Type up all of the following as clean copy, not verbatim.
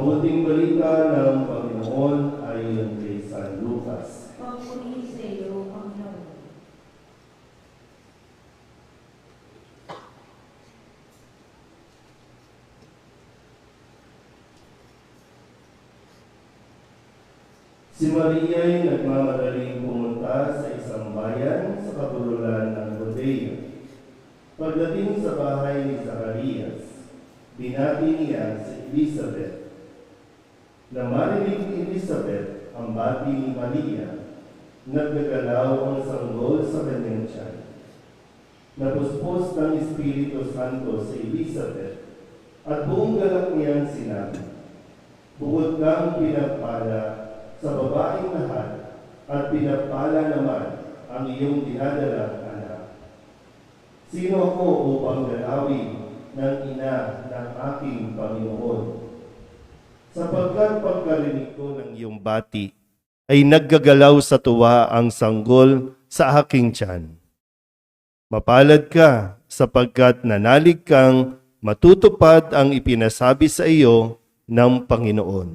mabuting balita ng Panginoon ayon kay San Lucas. Papuri sa iyo, Panginoon. Si Maria ay nagmamadaling pumunta sa isang bayan sa kabululan ng Judea. Pagdating sa bahay ni Zacarias, binati niya si Elizabeth. Nang marinig ni Elizabeth ang bati ni Maria, nagdagalaw ang sanggol sa kanyang tiyan. Napuspos ng Espiritu Santo si Elizabeth at buong galak niyang sinabi, "Bukod kang pinagpala sa babaeng lahat at pinagpala naman ang iyong dinadalang anak. Sino ako upang galawin ng ina ng aking Panginoon? Sapagkat pagkarinig ko ng iyong bati, ay naggagalaw sa tuwa ang sanggol sa aking tiyan. Mapalad ka sapagkat nanalig kang matutupad ang ipinasabi sa iyo ng Panginoon."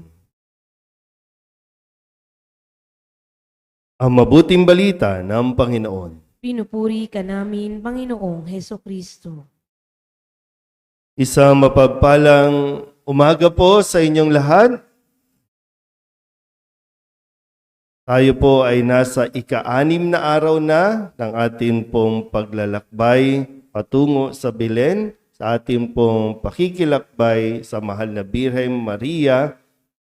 Ang mabuting balita ng Panginoon. Pinupuri ka namin, Panginoong Heso Kristo. Isang mapagpalang umaga po sa inyong lahat. Tayo po ay nasa ika-6 na araw na ng ating pong paglalakbay patungo sa Belen, sa ating pong pakikilakbay sa mahal na Birhen Maria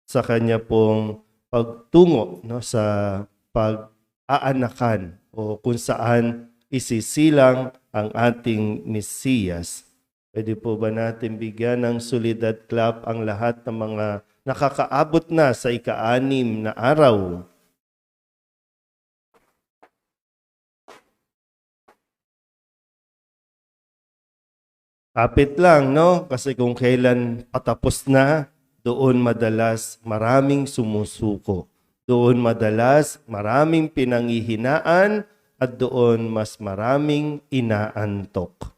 sa kanya pong pagtungo sa pag-aanakan o kung saan isisilang ang ating Mesiyas. Pwede po ba natin bigyan ng solidad clap ang lahat ng mga nakakaabot na sa ika-6 na araw? Kapit lang, no? Kasi kung kailan patapos na, doon madalas maraming sumusuko. Doon madalas maraming pinanghihinaan at doon mas maraming inaantok.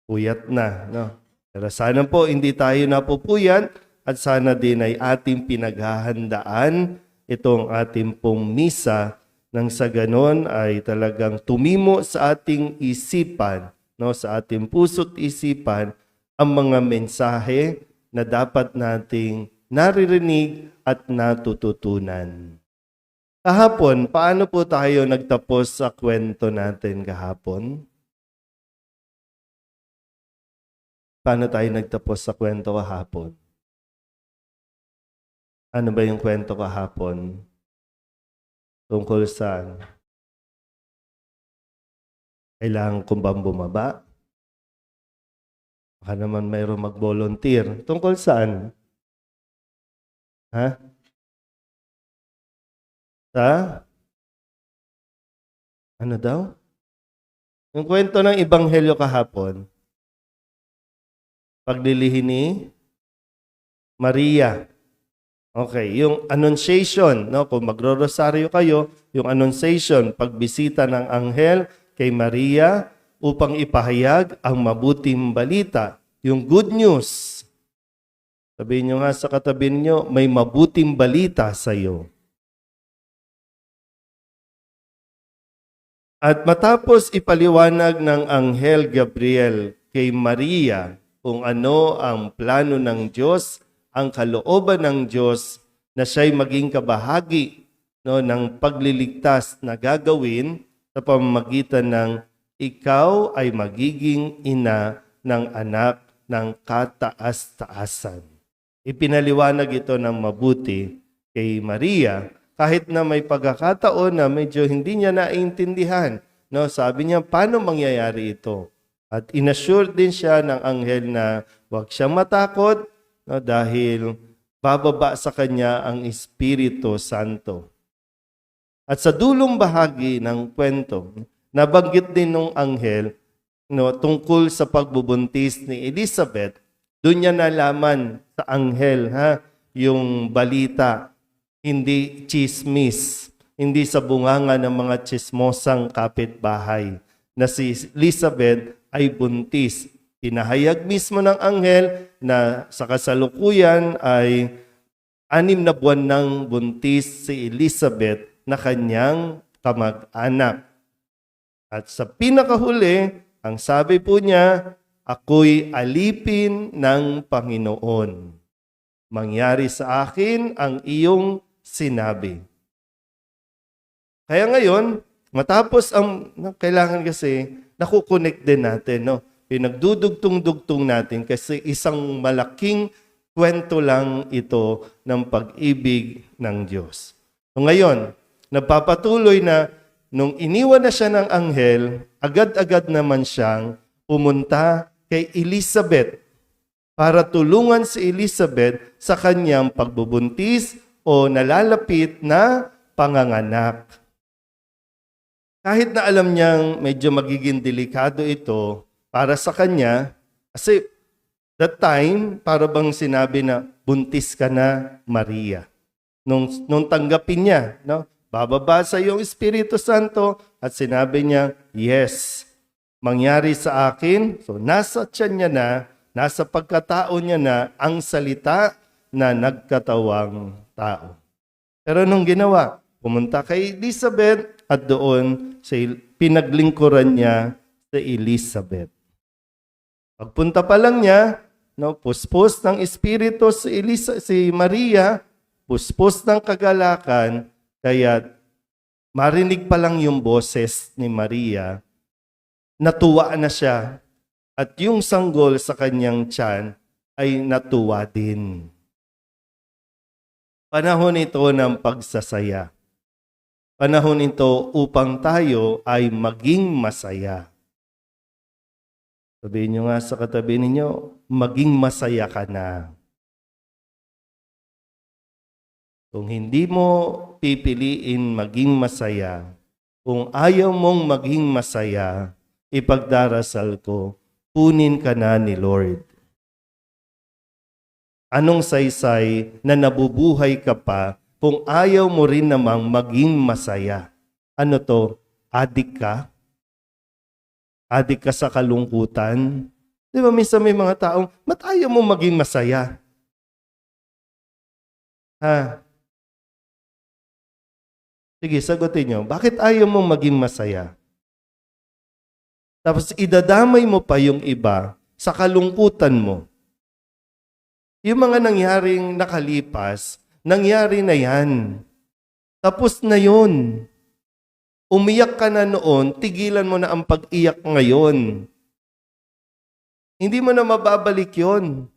Puyat na, no? Pero sana po hindi tayo napupuyat at sana din ay ating pinaghahandaan itong ating pong misa nang sa ganon ay talagang tumimo sa ating isipan, no, sa ating puso't isipan ang mga mensahe na dapat nating naririnig at natututunan. Kahapon, paano po tayo nagtapos sa kwento natin kahapon? Paano tayo nagtapos sa kwento kahapon? Ano ba yung kwento kahapon? Tungkol saan? Kailangan kong bang bumaba? Baka naman mayroong mag-volunteer. Tungkol saan? Ha? Sa? Ano daw? Yung kwento ng Ebanghelyo kahapon, paglilihi ni Maria. Okay, yung annunciation, no? Kung magro-rosaryo kayo, yung annunciation, pagbisita ng anghel kay Maria upang ipahayag ang mabuting balita, yung good news. Sabihin nyo nga sa katabi nyo, may mabuting balita sa iyo. At matapos ipaliwanag ng Anghel Gabriel kay Maria kung ano ang plano ng Diyos, ang kalooban ng Diyos na siya'y maging kabahagi, no, ng pagliligtas na gagawin sa pamamagitan ng ikaw ay magiging ina ng anak ng kataas-taasan. Ipinaliwanag ito ng mabuti kay Maria kahit na may pagkakataon na medyo hindi niya naiintindihan. No, sabi niya, paano mangyayari ito? At inassure din siya ng anghel na huwag siyang matakot, no, dahil bababa sa kanya ang Espiritu Santo. At sa dulong bahagi ng kwento, nabanggit din ng anghel, no, tungkol sa pagbubuntis ni Elizabeth. Doon niya nalaman sa anghel, yung balita, hindi chismis, hindi sa bunganga ng mga chismosang kapitbahay, na si Elizabeth ay buntis. Pinahayag mismo ng anghel na sa kasalukuyan ay 6 na buwan ng buntis si Elizabeth na kanyang kamag-anak. At sa pinakahuli, ang sabi po niya, ako'y alipin ng Panginoon. Mangyari sa akin ang iyong sinabi. Kaya ngayon, matapos kailangan kasi, nakukonect din natin, no? Pinagdudugtong-dugtong natin kasi isang malaking kwento lang ito ng pag-ibig ng Diyos. So ngayon, nagpapatuloy na nung iniwan na siya ng anghel, agad-agad naman siyang pumunta kay Elizabeth para tulungan si Elizabeth sa kanyang pagbubuntis o nalalapit na panganganak. Kahit na alam niyang medyo magiging delikado ito para sa kanya, kasi that time, para bang sinabi na, buntis ka na, Maria. Nung tanggapin niya, no? Bababa sa iyong Espiritu Santo at sinabi niya, yes, mangyari sa akin. So nasa tiyan niya na, nasa pagkatao niya na ang salita na nagkatawang tao. Pero nung ginawa, pumunta kay Elizabeth at doon pinaglingkuran niya si Elizabeth. Pagpunta pa lang niya, no, puspos ng Espiritu si Maria, puspos ng kagalakan, kaya marinig pa lang yung boses ni Maria, natuwa na siya at yung sanggol sa kanyang tiyan ay natuwa din. Panahon ito ng pagsasaya. Panahon ito upang tayo ay maging masaya. Sabihin nyo nga sa katabi ninyo, maging masaya ka na. Kung hindi mo pipiliin maging masaya, kung ayaw mong maging masaya, ipagdarasal ko, kunin ka na ni Lord. Anong saysay na nabubuhay ka pa kung ayaw mo rin namang maging masaya? Ano to? Adik ka? Adik ka sa kalungkutan? Di ba minsan may mga taong, ba't ayaw mo maging masaya? Ha? Sige, sagutin nyo. Bakit ayaw mong maging masaya? Tapos idadamay mo pa yung iba sa kalungkutan mo. Yung mga nangyaring nakalipas, nangyari na yan. Tapos na yun. Umiyak ka na noon, tigilan mo na ang pag-iyak ngayon. Hindi mo na mababalik yun.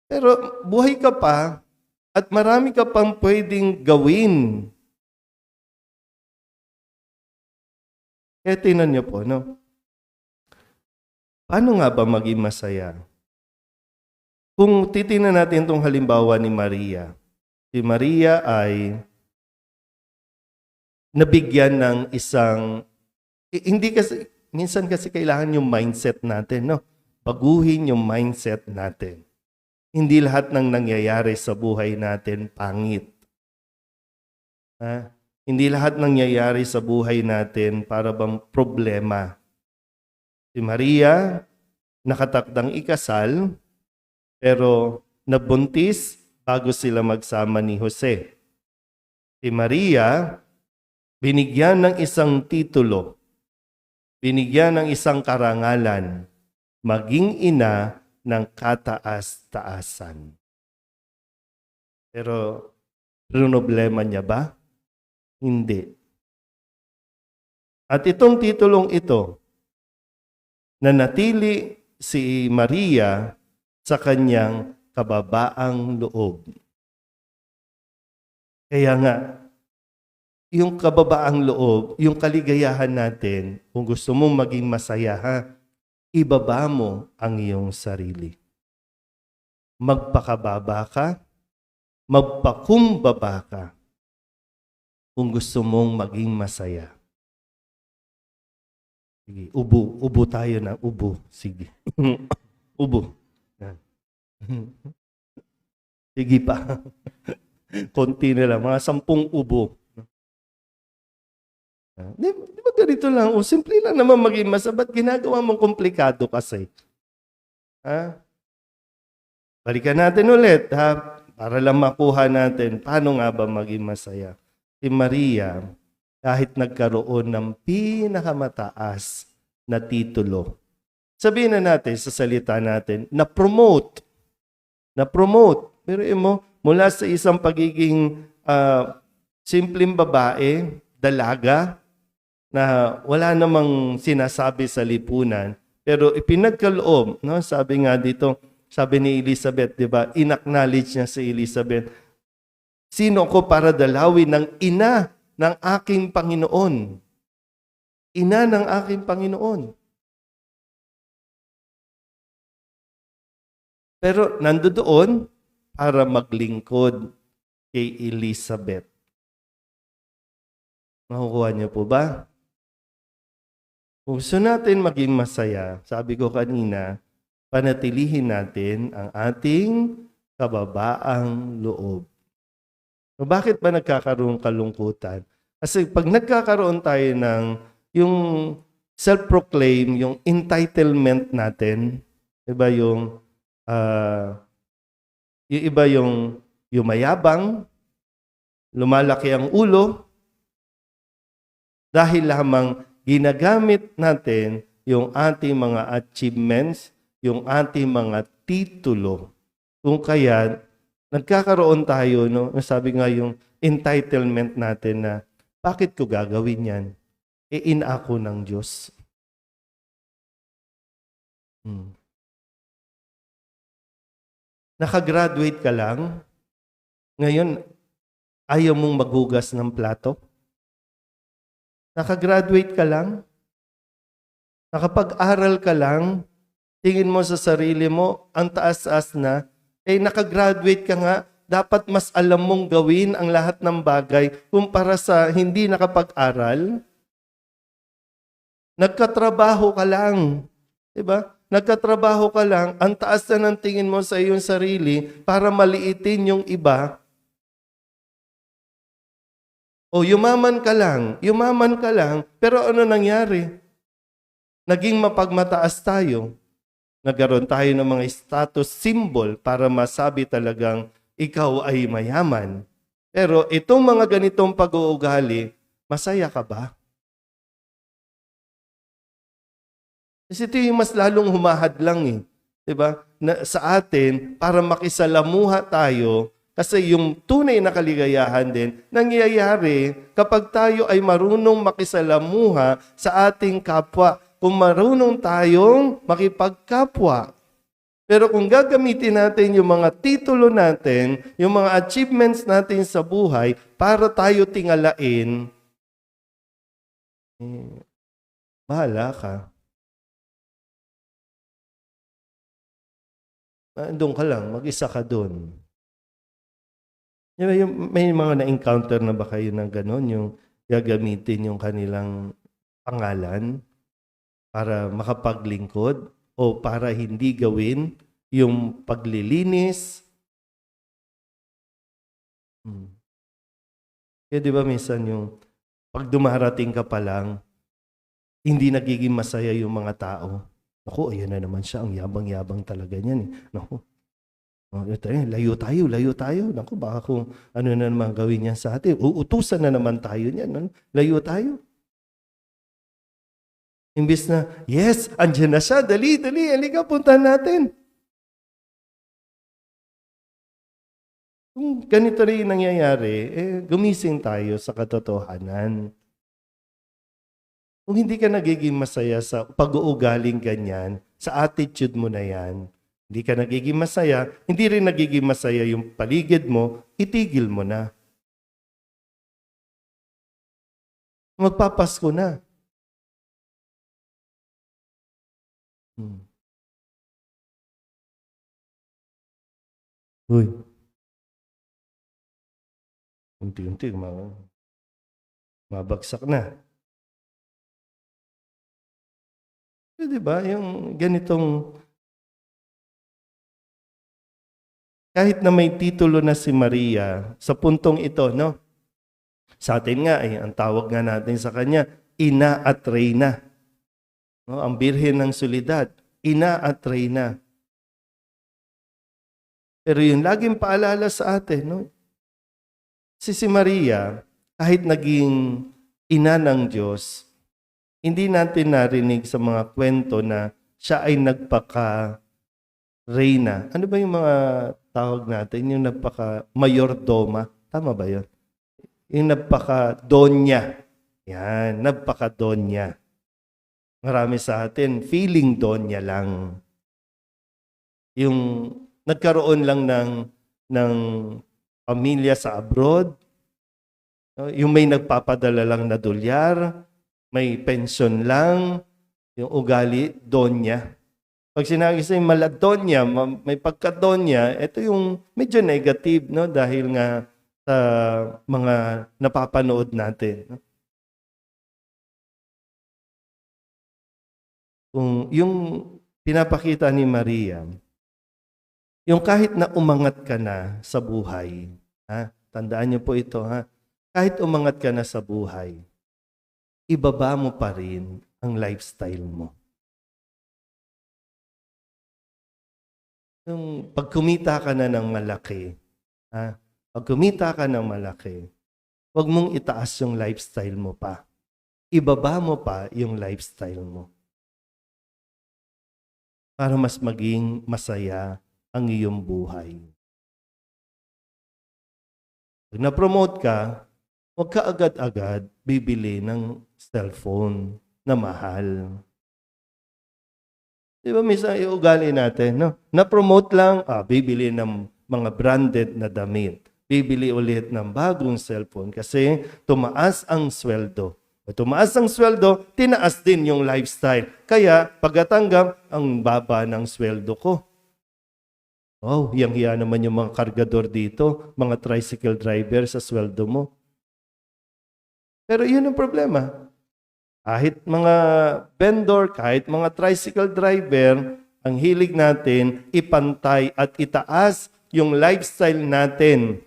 Pero buhay ka pa at marami ka pang pwedeng gawin. Kaya tingnan niyo po, no? Paano nga ba maging masaya? Kung titingnan natin itong halimbawa ni Maria, si Maria ay nabigyan ng isang, hindi kasi, minsan kasi kailangan yung mindset natin, no? Baguhin yung mindset natin. Hindi lahat ng nangyayari sa buhay natin pangit. Ha? Hindi lahat nangyayari sa buhay natin para bang problema. Si Maria, nakatakdang ikasal, pero nabuntis bago sila magsama ni Jose. Si Maria, binigyan ng isang titulo, binigyan ng isang karangalan, maging ina ng kataas-taasan. Pero problema niya ba? Hindi. At itong titulong ito, nanatili si Maria sa kanyang kababaang loob. Kaya nga, yung kababaang loob, yung kaligayahan natin, kung gusto mong maging masaya, ha, ibaba mo ang iyong sarili. Magpakababa ka, magpakumbaba ka, kung gusto mong maging masaya. Sige, ubo tayo na, ubo. Sige. Ubo. Yan. Sige pa. Konti na lang, mga 10 ubo. Di ba ganito lang? O, simple lang naman maging masaya. Ba't ginagawa mong komplikado kasi? Ha? Balikan natin ulit, ha? Para lang makuha natin paano nga ba maging masaya. Si Maria, kahit nagkaroon ng pinakamataas na titulo, sabihin na natin sa salita natin, na-promote. Pero mo, mula sa isang pagiging simpleng babae, dalaga, na wala namang sinasabi sa lipunan, pero ipinagkaloob, no? Sabi nga dito, sabi ni Elizabeth, di ba, inacknowledge niya si Elizabeth, sino ko para dalawin ng ina ng aking Panginoon? Ina ng aking Panginoon. Pero nandoon para maglingkod kay Elizabeth. Makukuha niyo po ba? Kung gusto natin maging masaya, sabi ko kanina, panatilihin natin ang ating kababaang loob. So bakit ba nagkakaroon kalungkutan? Kasi pag nagkakaroon tayo ng yung self-proclaim, yung entitlement natin, iba yung iba yung mayabang, lumalaki ang ulo, dahil lamang ginagamit natin yung ating mga achievements, yung ating mga titulo. Kung kaya, nagkakaroon tayo, no? Sabi nga yung entitlement natin na, bakit ko gagawin yan? Inako ng Diyos. Nakagraduate ka lang, ngayon, ayaw mong maghugas ng plato? Nakagraduate ka lang, nakapag-aral ka lang, tingin mo sa sarili mo, ang taas-taas na, nakagraduate ka nga, dapat mas alam mong gawin ang lahat ng bagay kumpara sa hindi nakapag-aral. Nagkatrabaho ka lang, diba? Nagkatrabaho ka lang, ang taas na ng tingin mo sa iyong sarili para maliitin yung iba. O yumaman ka lang, pero ano nangyari? Naging mapagmataas tayo. Nagkaroon tayo ng mga status symbol para masabi talagang ikaw ay mayaman. Pero itong mga ganitong pag-uugali, masaya ka ba? Kasi ito yung mas lalong humahadlang Diba? Sa atin, para makisalamuha tayo, kasi yung tunay na kaligayahan din, nangyayari kapag tayo ay marunong makisalamuha sa ating kapwa. Kung marunong tayong makipagkapwa. Pero kung gagamitin natin yung mga titulo natin, yung mga achievements natin sa buhay, para tayo tingalain, bahala ka. Doon ka lang, mag-isa ka doon. May mga na-encounter na ba kayo ng gano'n, yung gagamitin yung kanilang pangalan para makapaglingkod o para hindi gawin yung paglilinis? Kaya di ba minsan yung pag dumarating ka pa lang, hindi nagiging masaya yung mga tao. Naku, ayan na naman siya, ang yabang-yabang talaga niyan. Naku, layo tayo. Naku, baka kung ano na naman gawin niya sa atin, uutusan na naman tayo niyan. Layo tayo. Imbis na, yes, andyan na siya, dali, halika, puntahan natin. Kung ganito rin nangyayari, gumising tayo sa katotohanan. Kung hindi ka nagiging masaya sa pag-uugaling ganyan, sa attitude mo na yan, hindi ka nagiging masaya, hindi rin nagiging masaya yung paligid mo, itigil mo na. Magpapasko na. Uy. Unti-unti, mabagsak na. Diba, yung ganitong, kahit na may titulo na si Maria, sa puntong ito, no? Sa atin nga, ang tawag nga natin sa kanya, Ina at Reyna. No? Ang Birhen ng Soledad, Ina at Reyna. Pero yung laging paalala sa atin, no? Si Maria, kahit naging ina ng Diyos, hindi natin narinig sa mga kwento na siya ay nagpaka-reyna. Ano ba yung mga tawag natin? Yung nagpaka-mayordoma. Tama ba yun? Yung nagpaka-donya. Yan, nagpaka-donya. Marami sa atin, feeling donya lang. Yung nagkaroon lang ng pamilya sa abroad, no? Yung may nagpapadala lang na dolyar, may pension lang, yung ugali, donya. Pag sinabi sa maladonya, may pagkadonya, ito yung medyo negative, no? Dahil nga sa mga napapanood natin. No? Kung yung pinapakita ni Maria, yung kahit na umangat ka na sa buhay, ha? Tandaan niyo po ito, ha? Kahit umangat ka na sa buhay, ibaba mo pa rin ang lifestyle mo. Yung pag kumita ka na ng malaki, ha? Pag kumita ka ng malaki, huwag mong itaas yung lifestyle mo pa. Ibaba mo pa yung lifestyle mo. Para mas maging masaya ang iyong buhay. Pag na-promote ka, huwag ka agad-agad bibili ng cellphone na mahal. Di ba minsan iugali natin, no? Na-promote lang, bibili ng mga branded na damit. Bibili ulit ng bagong cellphone kasi tumaas ang sweldo. Tumaas ang sweldo, tinaas din yung lifestyle. Kaya pagkatanggap, ang baba ng sweldo ko. Oh, hiyang-hiya naman yung mga kargador dito, mga tricycle driver sa sweldo mo. Pero yun ang problema. Kahit mga vendor, kahit mga tricycle driver, ang hilig natin ipantay at itaas yung lifestyle natin.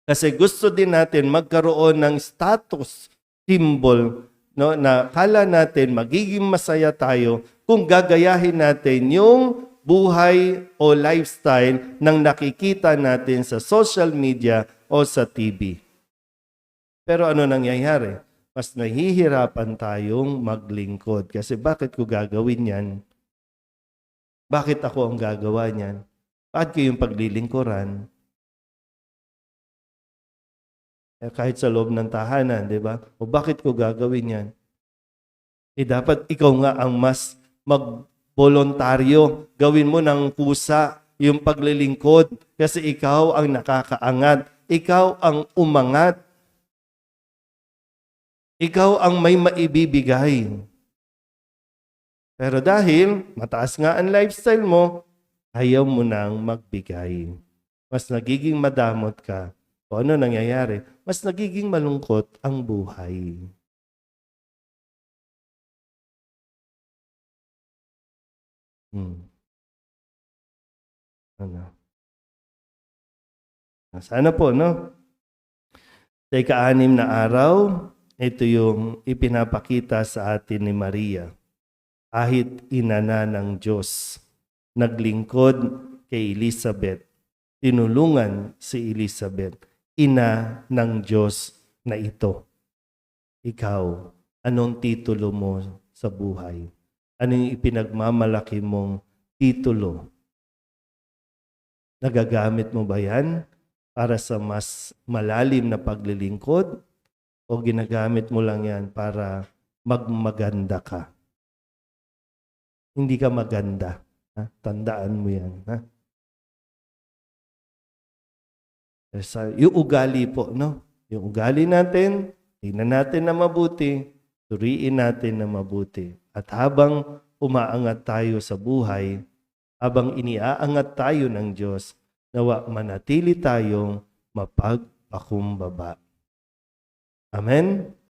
Kasi gusto din natin magkaroon ng status symbol, no, na kala natin magiging masaya tayo kung gagayahin natin yung buhay o lifestyle ng nakikita natin sa social media o sa TV. Pero ano nangyayari? Mas nahihirapan tayong maglingkod. Kasi bakit ko gagawin yan? Bakit ako ang gagawa niyan? Bakit ko yung paglilingkuran? Kahit sa loob ng tahanan, di ba? O bakit ko gagawin yan? Dapat ikaw nga ang mas mag-voluntaryo. Gawin mo ng kusa yung paglilingkod kasi ikaw ang nakakaangat. Ikaw ang umangat. Ikaw ang may maibibigay. Pero dahil mataas nga ang lifestyle mo, ayaw mo nang magbigay. Mas nagiging madamot ka. O ano nangyayari? Mas nagiging malungkot ang buhay. Ano? Sana po, no? Sa ika-6 na araw, ito yung ipinapakita sa atin ni Maria. Kahit ina na ng Diyos, naglingkod kay Elizabeth, tinulungan si Elizabeth, ina ng Diyos na ito. Ikaw, anong titulo mo sa buhay? Ano yung ipinagmamalaki mong titulo? Nagagamit mo ba yan para sa mas malalim na paglilingkod? O ginagamit mo lang yan para magmaganda ka? Hindi ka maganda. Ha? Tandaan mo yan. Ha? Yung ugali po, no? Yung ugali natin, tingnan natin na mabuti, suriin natin na mabuti. At habang umaangat tayo sa buhay, habang iniaangat tayo ng Diyos, nawa manatili tayong mapagpakumbaba. Amen?